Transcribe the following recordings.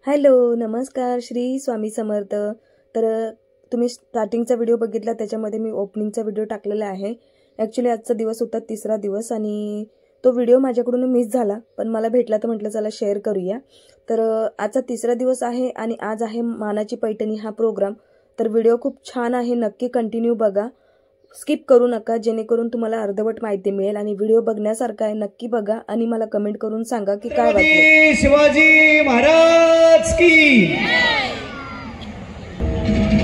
Hello, नमस्कार, श्री स्वामी समर्थ. तर तुम्ही स्टार्टिंगचा व्हिडिओ बघितला, त्याच्यामध्ये मी ओपनिंगचा व्हिडिओ टाकलेला आहे. ॲक्च्युली आजचा दिवस होता तिसरा दिवस आणि तो व्हिडिओ माझ्याकडून मिस झाला, पण मला भेटला तर म्हटलं चला शेअर करूया. तर आजचा तिसरा दिवस आहे आणि आज आहे मानाची पैठणी हा प्रोग्राम. तर व्हिडिओ खूप छान आहे, नक्की कंटिन्यू बघा, स्किप करू नका, जेणेकरून तुम्हाला अर्धवट माहिती मिळेल. आणि व्हिडिओ बघण्यासारखा आहे, नक्की बघा आणि मला कमेंट करून सांगा की काय वाटलं. शिवाजी महाराज की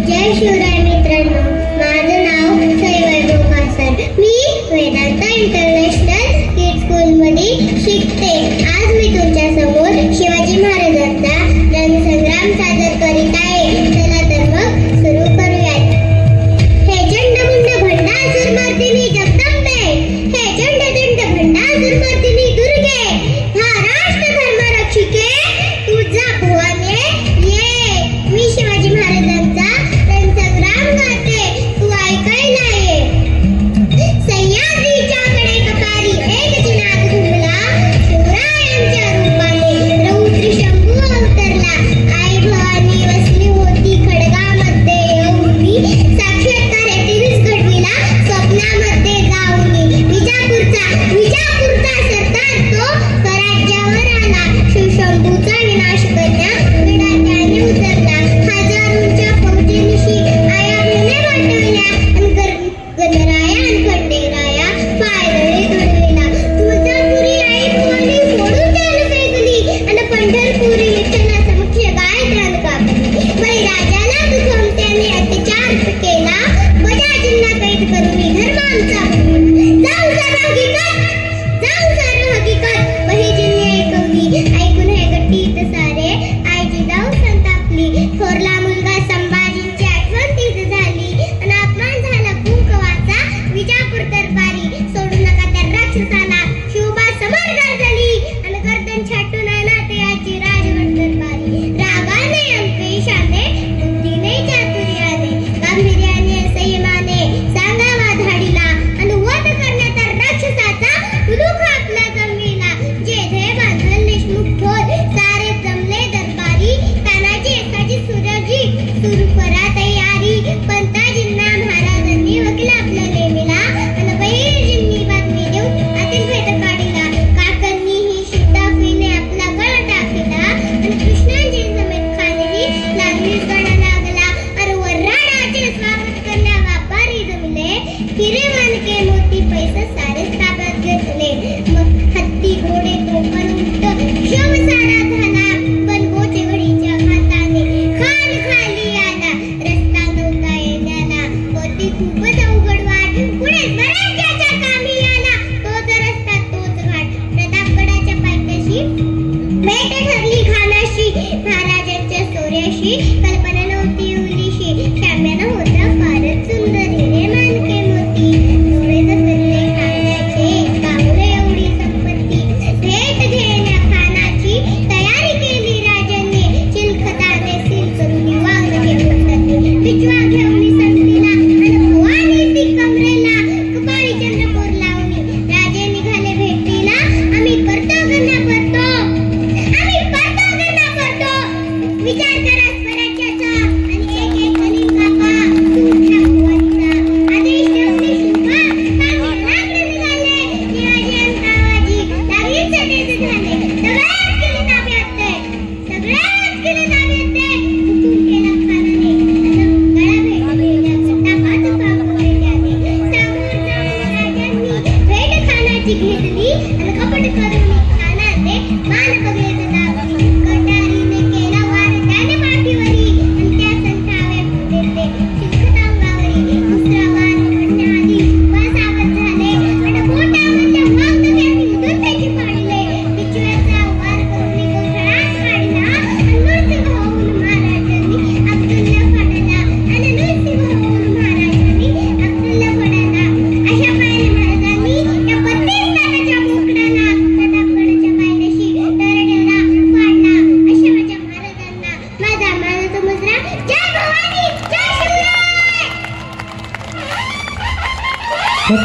जय शिवराय. मित्रांनो, माझं नाव सईवैभव कासार. मी वेदांत इंटरनॅशनल किड्स स्कूल मध्ये शिकते. आज मी तुमच्या समोर शिवाजी महाराजांचा रणसंग्राम सादर करीत आहे. चला तर मग सुरू करूयात. हे चंडमुंड भंडासुर मर्दिनी जगदंबे, हे चंडदंड भंडासुर मर्दिनी दुर्गे, हा राष्ट्र धर्म रक्षिके तुझा भवाने ये. मी शिवाजी महाराजांचा रणसंग्राम गाते, तू ऐकायला ये. सह्याद्रीच्या कडे कपारी एक जिनाद घुमला, शिवरायांच्या रूपाने रौद्र शंभू अवतरला. आई भवानी वसली होती खडगामध्ये येऊनी, साक्षात्कारातीलच घडविला स्वप्नामध्ये जाऊनी. विजापूरचा सरदार तो स्वराज्यावर आला, शिवशंभूचा विनाश करण्या विडा त्याने उतरला. हजारोंच्या फौजेनिशी आया भेने वाटविल्या, गणराया आणि खंडेराया पायदळे घडविला. तुळजापुरी आई भवानी फोडून त्याला फेकली आणि पंढरपुरी विठ्ठला समक्ष गायत्रान कापली. बळीराजाला दुखवून त्याने अत्याचार केला, बजाजींना कैद करून धर्मांचा जाऊ सारा हकीकत बहिजींनी ऐकवली. ऐकून हे गट्टीत सारे आईची जाऊ संतापली. थोरला मुलगा संभाजींची आठवण तीच झाली आणि अपमान झाला कुंकवाचा विजापूर दरबारी. सोडू नका त्या राक्षसाला, शिवबा समोर झाली आणि गर्दन छाटून आणा त्याची राजवट दरबारी. रागाने अंपेशाने, बुद्धीने चातुर्याने, गांभीर्याने संयमाने सांगावा धाडीला आणि वध करण्यात राक्षसाचा उलूख आपला जमिला. जे ध्येय बांधल निष्मुख ठोर सारे जमले दरबारी. तानाजी एकाची सूर्याजी सुरू करा तयारी. पंताजींना महाराजांनी वकील आपला नेमिला आणि बहिर्जींनी बातमी देऊन आतील भेट काढिला. काकांनी ही शिद्दाफीने आपला गळ टाकला आणि कृष्णाजी समेत खानेरी लागलीच गडा लागला. अरे वऱ्हाडाचे स्वागत करण्या व्यापारी जमले, हिरे माणके मोती पैसे सारे ताब्यात घेतले. मग हत्ती घोडे तोफन उंट शोभ सारा झाला, पण गोचे घडीच्या हाताने खान खाली आला. रस्ता नव्हता येण्याला, होती खूपच अवघड वाट, पुढे स्वराज्याच्या कामी आला. तोच रस्ता तोच घाट, प्रतापगडाच्या पायथ्याशी भेट ठरली खानाशी. महाराजांच्या सोऱ्याशी कल्पना नव्हती उलीशी. शाम्यानं होता फारच सुंदर हिरे माणके मोती, डोळे दसरले खाण्याचे पाहुरे एवढी संपत्ती. भेट घेण्या खानाची तयारी केली राजांनी, चिलखताने सील करून वांग घेऊन जाते. पिचवा घेऊन संतीला आणि भवानी ती कमरेला, कपाळी चंद्रकोर लावणी राजे निघाले भेटीला. आम्ही करतो गणना करतो, आम्ही करतो गणना करतो. विचार करा स्वराज्याचा आणि एक एक कलीन कापा. तुमच्या भवानीचा आदेश ठेवणे शुभा, कामी लागले निघाले. शिवाजी अंतावाजी लागलीच सटेचे झाले. सगळ्याच केले ताब्यात ते, सगळ्याच केले ताब्यात ते. हुकूम केला खानाने आणि गळा भेट घेण्याकरता पाच पावले त्याने. सामोर जाऊन राजांनी भेट खानाची घेतली आणि कपट करून खानाने मान बघेत दाबली. कटारीने केला वार त्याने पाठीवरी आणि त्या संतावे फुटले चिलखतांगावरी. दुसरा वार पडण्याआधी शिवबा सावध झाले आणि बोटामध्ये वाघ त्याने उधळून त्याची पाडी.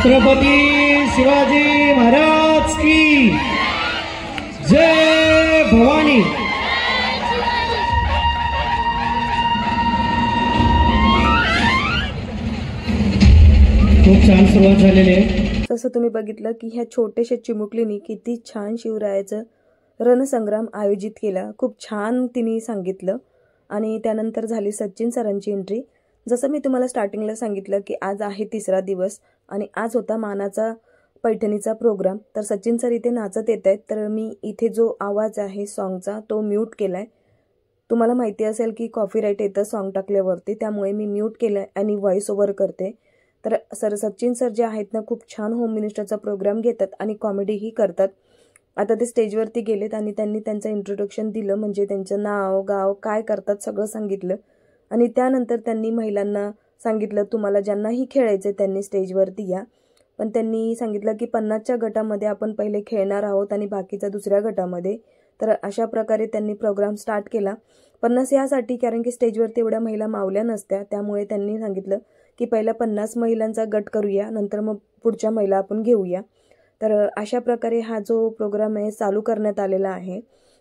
छत्रपती शिवाजी महाराज की जय भवानी. खूप छान सुरुवात झालेली आहे. तसं तुम्ही बघितलं की ह्या छोट्याशा चिमुकलीने किती छान शिवरायाचं रणसंग्राम आयोजित केला. खूप छान तिने सांगितलं. आणि त्यानंतर झाली सचिन सरांची एंट्री. जसं मी तुम्हाला स्टार्टिंगला सांगितलं की आज आहे तिसरा दिवस आणि आज होता मानाचा पैठणीचा प्रोग्राम. तर सचिन सर इथे नाचत येत आहेत. तर मी इथे जो आवाज आहे सॉन्गचा तो म्यूट केला आहे. तुम्हाला माहिती असेल की कॉपीराईट येतं सॉन्ग टाकल्यावरती, त्यामुळे मी म्यूट केलं आहे आणि व्हॉइस ओव्हर करते. तर सचिन सर जे आहेत ना खूप छान होम मिनिस्टरचा प्रोग्राम घेतात आणि कॉमेडीही करतात. आता ते स्टेजवरती गेलेत आणि त्यांनी त्यांचं इंट्रोडक्शन दिलं, म्हणजे त्यांचं नाव गाव काय करतात सगळं सांगितलं. आणि त्यानंतर त्यांनी महिलांना सांगितलं तुम्हाला ज्यांनाही खेळायचं त्यांनी स्टेजवरती या. पण त्यांनी सांगितलं की 50च्या गटामध्ये आपण पहिले खेळणार आहोत आणि बाकीचा दुसऱ्या गटामध्ये. तर अशा प्रकारे त्यांनी प्रोग्राम स्टार्ट केला. 50 यासाठी कारण की स्टेजवरती एवढ्या महिला मावल्या नसत्या, त्यामुळे त्यांनी सांगितलं की पहिला 50 महिलांचा गट करूया, नंतर मग पुढच्या महिला आपण घेऊया. तर अशा प्रकारे हा जो प्रोग्राम आहे चालू करण्यात आलेला आहे.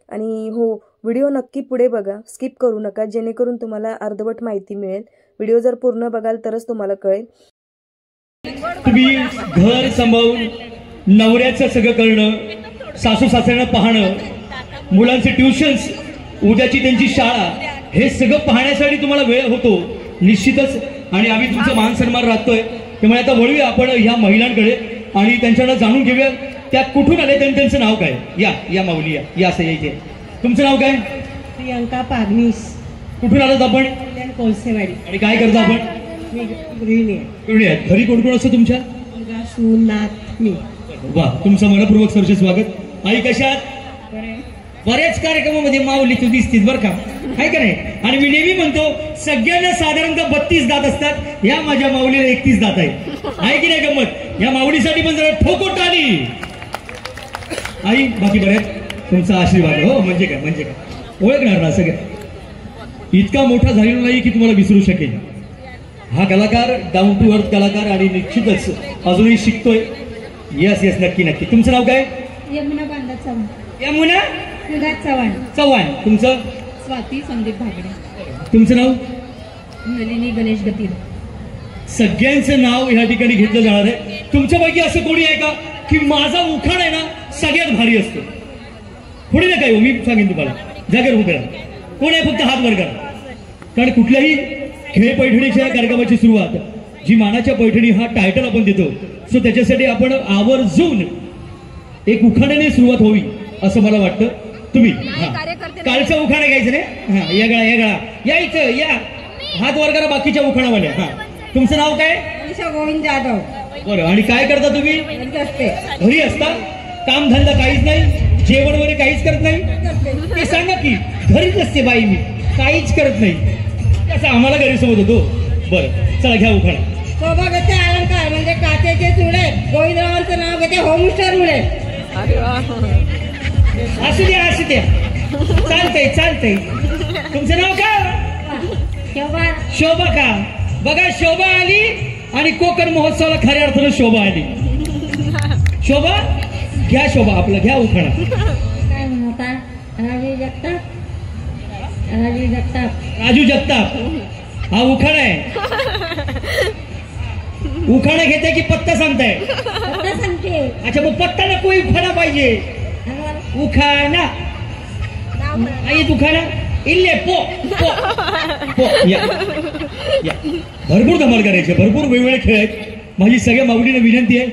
आणि हो, व्हिडिओ नक्की पुढे बघा, स्किप करू नका, जेणेकरून तुम्हाला अर्धवट माहिती मिळेल. व्हिडिओ जर पूर्ण बघाल तरच तुम्हाला कळेल. तुम्ही घर सांभाळून नवऱ्याचं सगळं करणं, सासू सासऱ्यांना पाहणं, मुलांचे ट्युशन्स, उद्याची त्यांची शाळा, हे सगळं पाहण्यासाठी तुम्हाला वेळ होतो निश्चितच. आणि आम्ही तुमचा मान सन्मान राखतोय. त्यामुळे आता वळूया आपण ह्या महिलांकडे आणि त्यांच्याकडे जाणून घेऊया त्या कुठून आले आणि त्यांचं नाव काय. या माऊली या असं यायचे. तुमचं नाव काय? प्रियंका पागनीस. कुठून आलात आपण? कोळसेवाडी. आणि काय करता आपण? गृहिणी आहे. घरी कोण कोण असतं तुमच्या? मुलगा, सून, नात, मी. वा, तुमचं मनपूर्वक सरचे स्वागत. आई कशात? बऱ्याच कार्यक्रमामध्ये माऊली तू दिसतीस बरं का, आहे का नाही? आणि मी नेहमी म्हणतो सगळ्यांना साधारणतः 32 दात असतात, या माझ्या माऊलीला 31 दात आहे की नाही गंमत? या माऊलीसाठी पण जरा ठोको टाळी. आई बाकी बऱ्याच तुमचा आशीर्वाद. हो म्हणजे काय ओळखणार ना सगळं. इतका मोठा झालेला नाही की तुम्हाला विसरू शकेल. हा कलाकार डाऊन टू अर्थ कलाकार आणि निश्चितच अजूनही शिकतोय. यस नक्की. तुमचं नाव काय? यमुना बांधा चव्हाण. यमुना चव्हाण. तुमचं? स्वाती संदीप भागडे. तुमचं नाव? नलिनी गणेश गतीर. सगळ्यांचं नाव या ठिकाणी घेतलं जाणार आहे. तुमच्यापैकी असं कोणी आहे का की माझा उखाण आहे ना सगळ्यात भारी असतो? पुढे ना काय, मी सांगेन तुम्हाला, जागेवर उभे राहा. कोण आहे? फक्त हात वर करा. कारण कुठल्याही खेळ पैठणीच्या कार्यक्रमाची सुरुवात जी मानाच्या पैठणी हा टायटल आपण देतो, सो त्याच्यासाठी आपण आवर्जून एक उखाण्याने सुरुवात होवी असं मला वाटतं. तुम्ही कालचा उखाणा घ्यायचं नाही. हा, येगळा या इथं या, हात वर करा बाकीच्या उखाणावाल्या. हा, तुमचं नाव काय? गोविंद जाधव. बरं. आणि काय करता तुम्ही? घरी असता? काम धंदा काहीच नाही? जेवण वगैरे काहीच करत नाही? ते सांगा की घरीच असते बाई, मी काहीच करत नाही असं आम्हाला गैरसमज होतो. बरं चला घ्या उखाणा. सौभाग्याचे अलंकार म्हणजे काचेचे चुडे. गोविंदरावांचं नाव घेते होमस्टर उडे. असू द्या चालतंय. तुमचं नाव काय? शोभा का? बघा शोभा आली आणि कोकण महोत्सवाला खऱ्या अर्थानं शोभा आली. शोभा घ्या, शोभा आपला घ्या उखाणा. काय म्हणता? राजू जगताप. हा उखाणा आहे. उखाणा घेताय की पत्ता सांगताय? अच्छा, मग पत्ता नको, उखाणा पाहिजे. उखाणा आई उखाणा इल्ले पो या. भरपूर धमाल करायचे, भरपूर वेगवेगळे खेळ आहेत. माझी सगळ्या माऊलींना विनंती आहे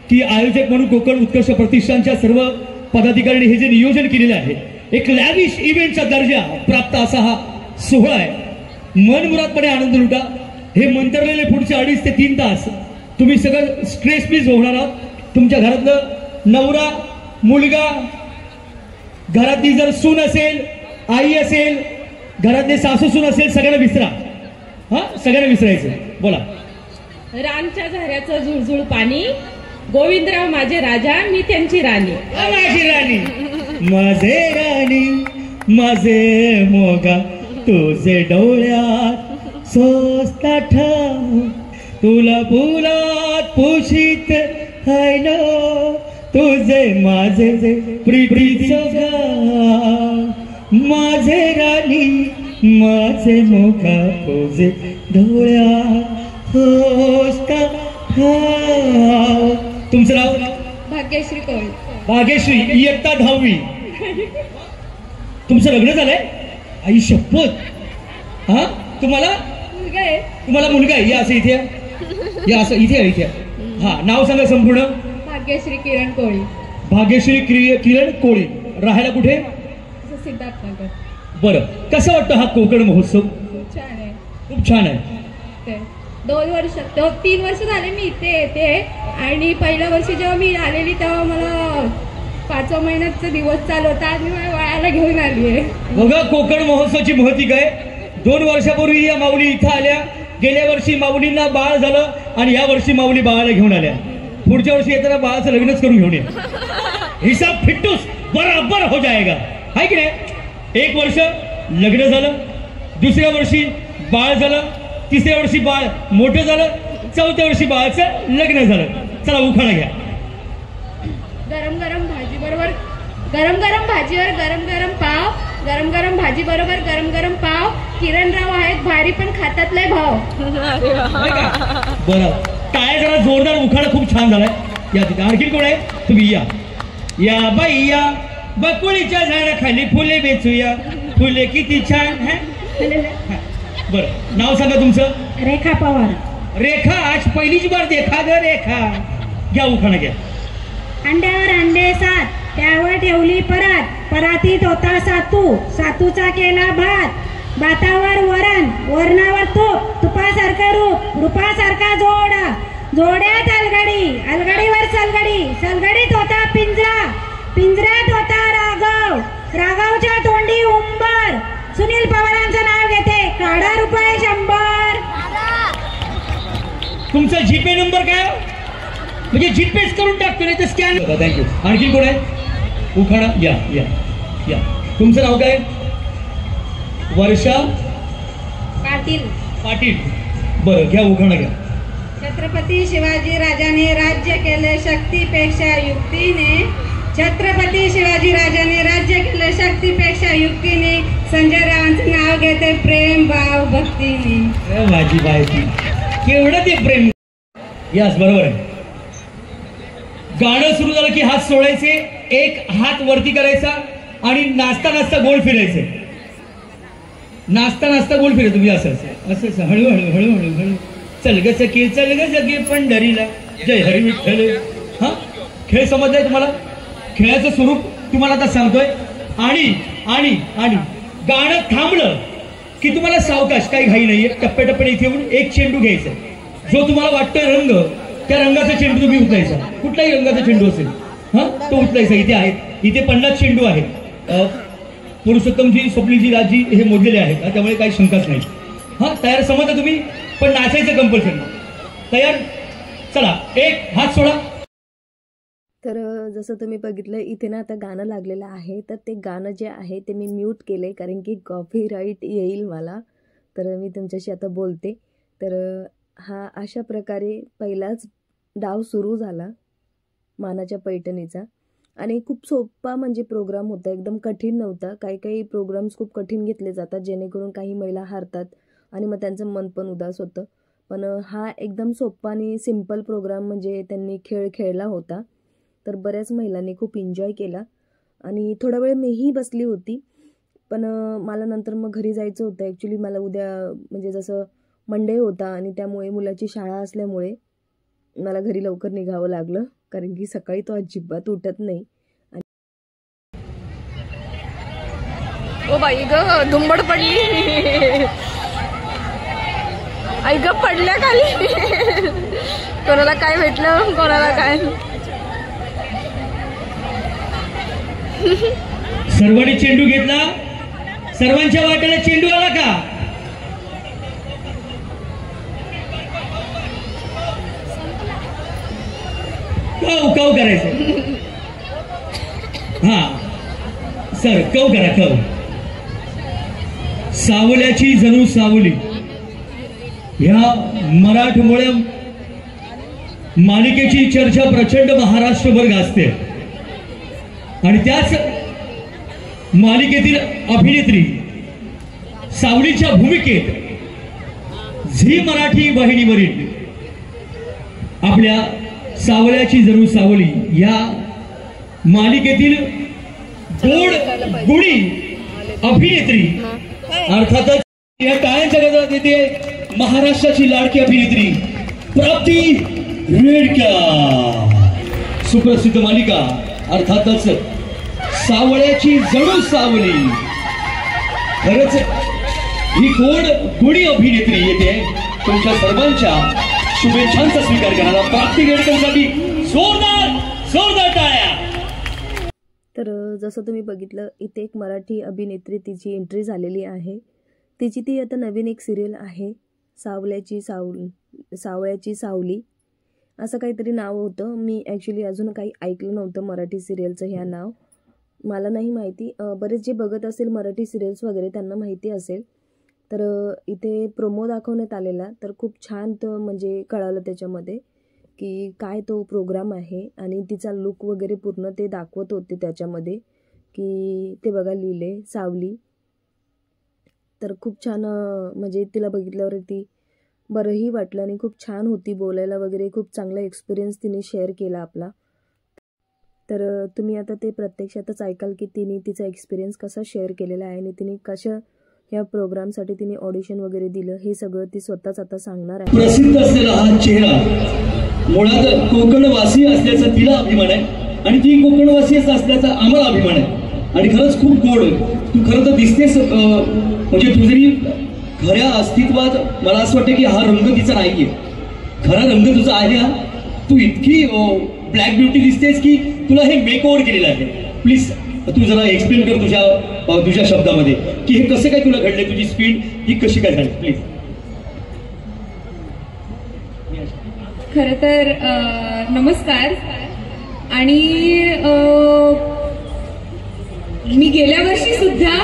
की आयोजक म्हणून कोकण उत्कर्ष प्रतिष्ठानच्या सर्व पदाधिकाऱ्यांनी हे जे नियोजन केलेलं आहे, एक लॅविश इव्हेंटचा दर्जा प्राप्त असा हा सोहळा आहे. मनमुरादपणे आनंद लुटा. हे मंतरलेले पुढचे 2.5 ते 3 तास तुम्ही सगळं स्ट्रेस फ्री होणार आहात. तुमच्या घरातलं नवरा, मुलगा, घरातली जर सून असेल, आई असेल, घरातले सासू सून असेल, सगळ्यांना विसरा. हा, सगळ्यांना विसरायचं. बोला. रानच्या झऱ्याचं झुळझुळ पाणी, गोविंदराव माझे राजा, मी त्यांची राणी. माझी राणी, माझे राणी, माझे मोगा, तुझे डोळ्यात स्वस्त ठाव तुला फुलात पोषित हाय ना तुझे माझे प्रीतीचं गाव माझे राणी माझे मोका तुझे डोळ्या होस्ता ठाव. तुमचं नाव? भाग्यश्री कोळी. भाग्यश्री, इयत्ता 10वी. तुमचं लग्न झालंय? आई शपथ. हा, तुम्हाला मुलगा आहे. तुम्हाला मुलगा आहे? या असं इथे या असं इथे. हा, नाव सांगा संपूर्ण. भाग्यश्री किरण कोळी. भाग्यश्री किरण कोळी. राहायला कुठे? सिद्धार्थनगर. बरं, कसं वाटतं हा कोकण महोत्सव? खूप छान आहे. खूप छान आहे. 3 वर्ष झाले मी इथे येते आणि पहिल्या वर्षी जेव्हा मी आलेली तेव्हा मला 5व्या महिन्याचा दिवस चालू होता. आज मी माझ्या वयाला घेऊन आली आहे. बघा कोकण महोत्सवाची महती काय. 2 वर्षापूर्वी या माऊली इथं आल्या. गेल्या वर्षी माऊलींना बाळ झालं आणि या वर्षी माऊली बाळाला घेऊन आल्या. पुढच्या वर्षी येताना बाळाचं लग्नच करून घेऊन या. हिसाब फिट्टूस बराबर हो जाएगा, हाय की नाही. 1 वर्ष लग्न झालं, दुसऱ्या वर्षी बाळ झालं, तिसऱ्या वर्षी बाळ मोठं झालं, 4थ्या वर्षी बाळाचं लग्न झालं. चला उखाणा घ्या. गरम गरम भाजी बरोबर गरम गरम भाजीवर गरम गरम पाव. गरम गरम भाजी बरोबर गरम गरम पाव. किरणराव आहेत भारी पण खातात लय भाव. बरं, टाळ्या जरा जोरदार. उखाणा खूप छान झालाय. या तिथे आणखी कोण आहे? तुम्ही या. या बाई या, बकुळीच्या झाडाखाली फुले वेचूया. फुले किती छान. बरं, नाव सांगा तुमचं. रेखा पवार. रेखा, आज पहिलीच बार देखा ग रेखा. घ्या उखाणा घ्या. अंड्यावर अंडे 7, त्यावर ठेवली परात. परातीत होता सातू, सातूचा केला भात. भातावर वरण, वरणावर तूप. तुपासारखं रूप, रूपासारखा जोडा. जोड्यात अलगडी, अलगडीवर सलगडी. सलगडीत होता पिंजरा, पिंजऱ्यात होता राघव. राघवच्या तोंडी उंबर. सुनील पवारांचं नाव घेते. काढा ₹100. तुमचा जीपे नंबर काय? म्हणजे जीपेच करून टाकतो नाही तर स्कॅन. थँक्यू. आणखी कोण आहे? उखाणा या या या. तुमचं नाव काय? वर्षा पाटील. पाटील. बरं, घ्या उखाणा घ्या. छत्रपती शिवाजी राजाने राज्य केले शक्तीपेक्षा युक्तीने. छत्रपती शिवाजी राजाने राज्य केले शक्तीपेक्षा युक्तीने. संजय रावांचं नाव घेते प्रेम भाव भक्तीने. माझी बायकी केवढं ते प्रेम. यास बरोबर आहे. गाणं सुरू झालं की हात सोडायचे, एक हात वरती करायचा आणि नाचता नाचता गोल फिरायचे. नाचता नाचता गोल फिरायचं. तुम्ही असं असं हळूहळू हळूहळू हळू. चल ग सखी चल ग जगे पंढरीला, जय हरी विठ्ठल. हा, खेळ समजलाय तुम्हाला? खेळाचं स्वरूप तुम्हाला आता सांगतोय. आणि आणि आणि गाणं थांबलं की तुम्हाला सावकाश, काही घाई नाहीये, टप्प्याटप्प्याने इथे येऊन एक चेंडू घ्यायचा. जो तुम्हाला वाटतोय रंग, त्या रंगाचा चेंडू तुम्ही उचलायचा. कुठलाही रंगाचा चेंडू असेल हा तो उचलायचा. इथे आहेत, इथे 50 चेंडू आहेत. पुरुषोत्तमजी, स्वप्नीलजी, राजजी हे मोजलेले आहेत, त्यामुळे काही शंकाच नाही. हा, तयार समजता तुम्ही? पण नाचायचं कंपल्सरी. तयार? चला, एक हात सोडा. तर जसं तुम्ही बघितलं इथे ना आता गाणं लागलेलं आहे. तर ते गाणं जे आहे ते मी म्यूट केले कारण की कॉपीराईट येईल मला. तर मी तुमच्याशी आता बोलते. तर हा अशा प्रकारे पहिलाच डाव सुरू झाला मानाच्या पैठणीचा. आणि खूप सोपा म्हणजे प्रोग्राम होता, एकदम कठीण नव्हता. काही काही प्रोग्राम्स खूप कठीण घेतले जातात जेणेकरून काही महिला हारतात आणि मग त्यांचं मन पण उदास होतं. पण हा एकदम सोपा आणि सिम्पल प्रोग्राम म्हणजे त्यांनी खेळ खेळला होता. तर बऱ्याच महिलांनी खूप एन्जॉय केला आणि थोडा वेळ मीही बसली होती. पण मला नंतर मग घरी जायचं होतं. ॲक्च्युली मला उद्या म्हणजे जसं मंडे होता आणि त्यामुळे मुलाची शाळा असल्यामुळे मला घरी लवकर निघावं लागलं कारण की सकाळी तो अजिबात उठत नाही. ओ बाई ग, धुंबड पडली. आई ग, पडल्या खाली. कोणाला काय भेटलं, कोणाला काय. सर्वांनी चेंडू घेतला. सर्वांच्या वाट्याला चेंडू आला का? कव कव करायचं. हा सर, कव करा, कव. सावल्याची जणू सावली ह्या मराठमोळ्या मालिकेची चर्चा प्रचंड महाराष्ट्रभर गाजते आणि त्याच मालिकेतील अभिनेत्री सावलीच्या भूमिकेत झी मराठी वाहिनीवरील आपल्या सावल्याची जरूर सावली या मालिकेतील गोड गुणी अभिनेत्री अर्थातच या टाळ्यांच्या गजरात येते महाराष्ट्राची लाडकी अभिनेत्री प्राप्ती रेडकर. सुप्रसिद्ध मालिका अर्थातच सावळ्याची जणू सावली. खरंच ही गोड गुणी अभिनेत्री येते तुमच्या सर्वांच्या शुभेच्छांचा स्वीकार करायला. प्राप्ती रेडकरसाठी जोरदार टाळ्या. तर जसं तुम्ही बघितलं इथे एक मराठी अभिनेत्री तिची एंट्री झालेली आहे. तिची ती आता नवीन एक सिरियल आहे सावळ्याची सावली असं काहीतरी नाव होतं. मी ॲक्च्युली अजून काही ऐकलं नव्हतं मराठी सिरियलचं ह्या नाव मला नाही माहिती. बरेच जे बघत असेल मराठी सिरियल्स वगैरे त्यांना माहिती असेल. तर इथे प्रोमो दाखवण्यात आलेला तर खूप छान तो म्हणजे कळालं त्याच्यामध्ये की काय तो प्रोग्राम आहे आणि तिचा लुक वगैरे पूर्ण ते दाखवत होते त्याच्यामध्ये की ते बघा लिहिले सावली. तर खूप छान म्हणजे तिला बघितल्यावरती बरंही वाटलं आणि खूप छान होती बोलायला वगैरे. खूप चांगला एक्सपिरियन्स तिने शेअर केला आपला. तर तुम्ही आता ते प्रत्यक्षातच ऐकाल की तिने तिचा एक्सपिरियन्स कसा शेअर केलेला आहे आणि तिने कशा या प्रोग्रामसाठी तिने ऑडिशन वगैरे दिलं हे सगळं ती स्वतःच आता सांगणार आहे. प्रसिद्ध असलेला हा चेहरा मुळात कोकणवासी असल्याचा तिला अभिमान आहे आणि ती कोकणवासीच असल्याचा आम्हाला अभिमान आहे. आणि खरंच खूप गोड तू खरं तर दिसतेस. म्हणजे तू जरी खऱ्या अस्तित्वात मला असं वाटतं की हा रंग तिचा नाहीये. खरा रंग तुझा आहे. तू इतकी ब्लॅक ब्युटी दिसतेस की तुला हे मेकओव्हर केलेलं आहे. प्लीज तू जरा एक्सप्लेन कर तुझ्या शब्दामध्ये की हे कसं काय तुला घडले. तुझी स्पीड ही कशी काय झाली प्लीज. खरं तर नमस्कार. आणि मी गेल्या वर्षी सुद्धा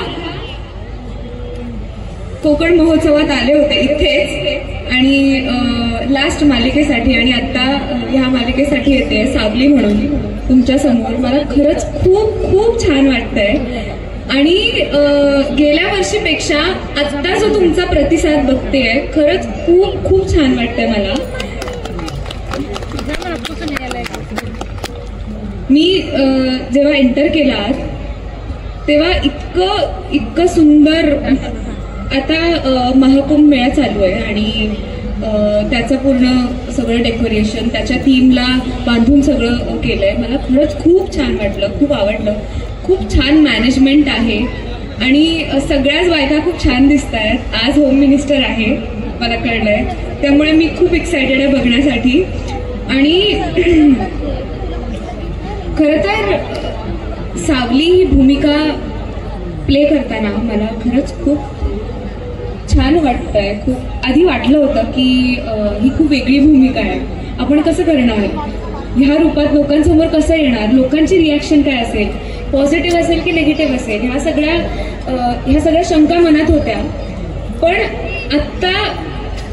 कोकण महोत्सवात आले होते इथेच आणि लास्ट मालिकेसाठी आणि आता ह्या मालिकेसाठी येते सावली म्हणून तुमच्या समोर. मला खरंच खूप खूप छान वाटतंय आणि गेल्या वर्षीपेक्षा आता जो तुमचा प्रतिसाद बघतेय खरंच खूप खूप छान वाटतंय मला. मी जेव्हा एंटर केला तेव्हा इतकं सुंदर आता महाकुंभ मेळा चालू आहे आणि त्याचं पूर्ण सगळं डेकोरेशन त्याच्या थीमला बांधून सगळं केलंय. मला खरंच खूप छान वाटलं. खूप आवडलं. खूप छान मॅनेजमेंट आहे आणि सगळ्याच बायका खूप छान दिसत आहेत. आज होम मिनिस्टर आहे मला कळलंय त्यामुळे मी खूप एक्सायटेड आहे बघण्यासाठी. आणि खरं तर सावली ही भूमिका प्ले करताना मला खरंच खूप छान वाटतंय. खूप आधी वाटलं होतं की ही खूप वेगळी भूमिका आहे. आपण कसं करणार ह्या रूपात लोकांसमोर कसं येणार लोकांची रिॲक्शन काय असेल पॉझिटिव्ह असेल की निगेटिव्ह असेल ह्या सगळ्या शंका मनात होत्या. पण आत्ता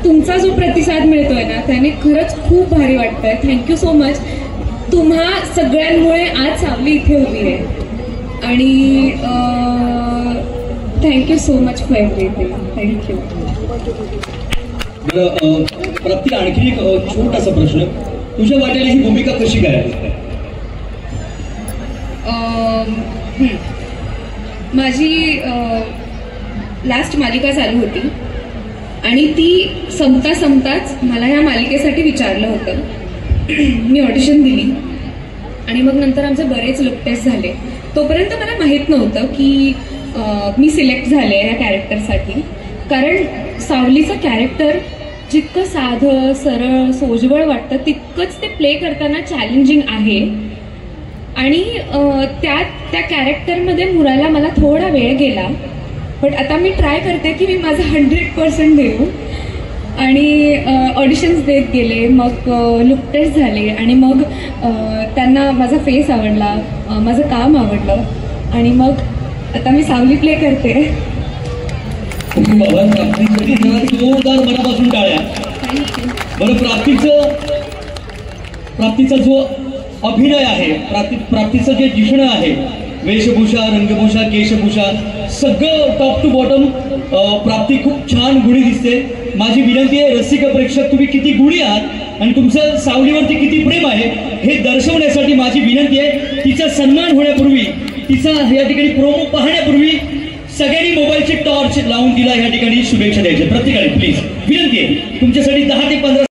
तुमचा जो प्रतिसाद मिळतोय ना त्याने खरंच खूप भारी वाटतंय. Thank you so much. तुम्हा सगळ्यांमुळे आज सावली इथे उभी आहे आणि thank you so much for everything. Thank you. प्राप्ती आणखी एक छोटासा प्रश्न. तुझ्या वाट्याला ही भूमिका कशी काय. माझी लास्ट मालिका चालू होती आणि ती संपताच मला ह्या मालिकेसाठी विचारलं होतं. मी ऑडिशन दिली आणि मग नंतर आमचे बरेच लुक टेस्ट झाले. तोपर्यंत मला माहीत नव्हतं की मी सिलेक्ट झाले या कॅरेक्टरसाठी. कारण सावलीचं कॅरेक्टर जितकं साधं सरळ सोजवळ वाटतं तितकंच ते प्ले करताना चॅलेंजिंग आहे. आणि त्या कॅरेक्टरमध्ये मुराला मला थोडा वेळ गेला. पण आता मी ट्राय करते की मी माझं 100% देऊ. आणि ऑडिशन्स देत गेले. मग लुक टेस्ट झाले आणि मग त्यांना माझा फेस आवडला माझं काम आवडलं आणि मग आता मी सावली प्ले करते. तुम्ही बाबा प्राप्तीसाठी जोरदार मनापासून टाळ्या. बरं, प्राप्तीचा जो अभिनय आहे, प्राप्तीचं जे दिसणं आहे, वेशभूषा, रंगभूषा, केशभूषा, सगळं टॉप टू बॉटम प्राप्ती खूप छान गुणी दिसते. माझी विनंती आहे, रसिक प्रेक्षक तुम्ही किती गुणी आहात आणि तुमचं सावलीवरती किती प्रेम आहे हे दर्शवण्यासाठी माझी विनंती आहे, तिचा सन्मान होण्यापूर्वी, तिचा या ठिकाणी प्रोमो पाहण्यापूर्वी सगळ्यांनी मोबाईलची टॉर्च लावून तिला या ठिकाणी शुभेच्छा द्यायच्या. प्रत्येकाने प्लीज विनंती आहे तुमच्यासाठी 10 ते 15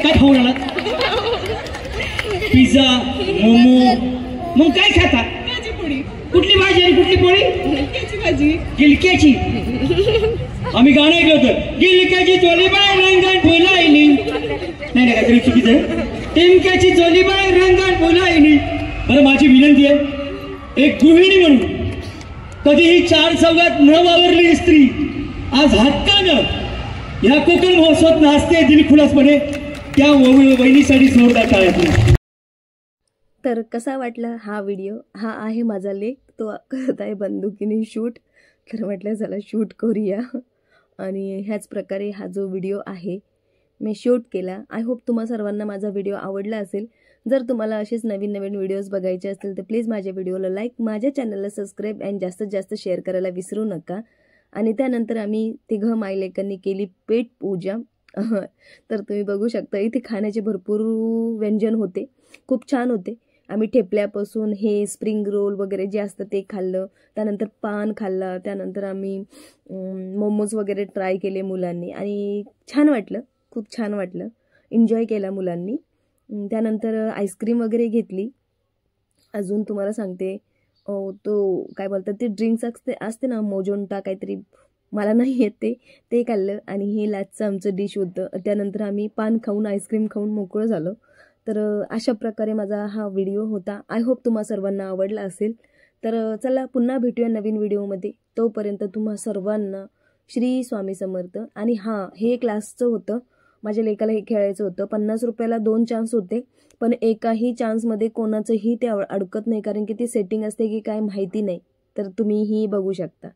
काय खाऊ राहिला? पिझ्झा, मोमो, मग काय खाता? कुठली भाजी आणि कुठली पोळी? भाजी गिलक्याची. आम्ही गाणं ऐकलं होतं, गिलक्याची चोली बाय रंगात फुलायली. नाही काहीतरी चुकीचं आहे. टिमक्याची चोली बाय रंगात फुलायली. बरं, माझी विनंती आहे, एक गृहिणी म्हणून कधीही 4 चौघात न वावरली स्त्री आज हक्कानं या कोकण महोत्सवात नाचते दिलखुलासपणे, त्या वहिनीसाठी जोरदार टाळ्या. तर कसा वाटला हा व्हिडिओ? हा आहे माझा लेक, तो करत आहे बंदुकीने शूट. तर म्हटलं चला शूट करूया, आणि ह्याच प्रकारे हा जो व्हिडिओ आहे मी शूट केला. आय होप तुम्हा सर्वांना माझा व्हिडिओ आवडला असेल. जर तुम्हाला असेच नवीन नवीन व्हिडिओज बघायचे असतील तर प्लीज माझ्या व्हिडिओला लाईक, माझ्या चॅनलला सबस्क्राईब आणि जास्तीत जास्त शेअर करायला विसरू नका. आणि त्यानंतर आम्ही तिघं मायलेकांनी केली पेट पूजा. तर तुम्ही बघू शकता इथे खाण्याचे भरपूर व्यंजन होते, खूप छान होते. आम्ही ठेपल्यापासून हे स्प्रिंग रोल वगैरे जे असतं ते खाल्लं, त्यानंतर पान खाल्ला, त्यानंतर आम्ही मोमोज वगैरे ट्राय केले मुलांनी आणि छान वाटलं, खूप छान वाटलं, एन्जॉय केला मुलांनी. त्यानंतर आईस्क्रीम वगैरे घेतली. अजून तुम्हाला सांगते तो काय बोलतात ते ड्रिंक्स असते ना, मोजोंटा काहीतरी, मला नाही येत ते खाल्लं. आणि हे लास्टचं आमचं डिश होतं. त्यानंतर आम्ही पान खाऊन आईस्क्रीम खाऊन मोकळं झालो. तर अशा प्रकारे माझा हा व्हिडिओ होता. आय होप तुम्हा सर्वांना आवडला असेल. तर चला पुन्हा भेटूया नवीन व्हिडिओमध्ये. तोपर्यंत तुम्हा सर्वांना श्री स्वामी समर्थ. आणि हां, हे क्लासचं होतं, माझ्या लेकाला हे खेळायचं होतं. 50 रुपयाला 2 चान्स होते, पण एकाही चान्समध्ये कोणाचंही ते अडकत नाही, कारण की ती सेटिंग असते की काय माहिती नाही. तर तुम्हीही बघू शकता.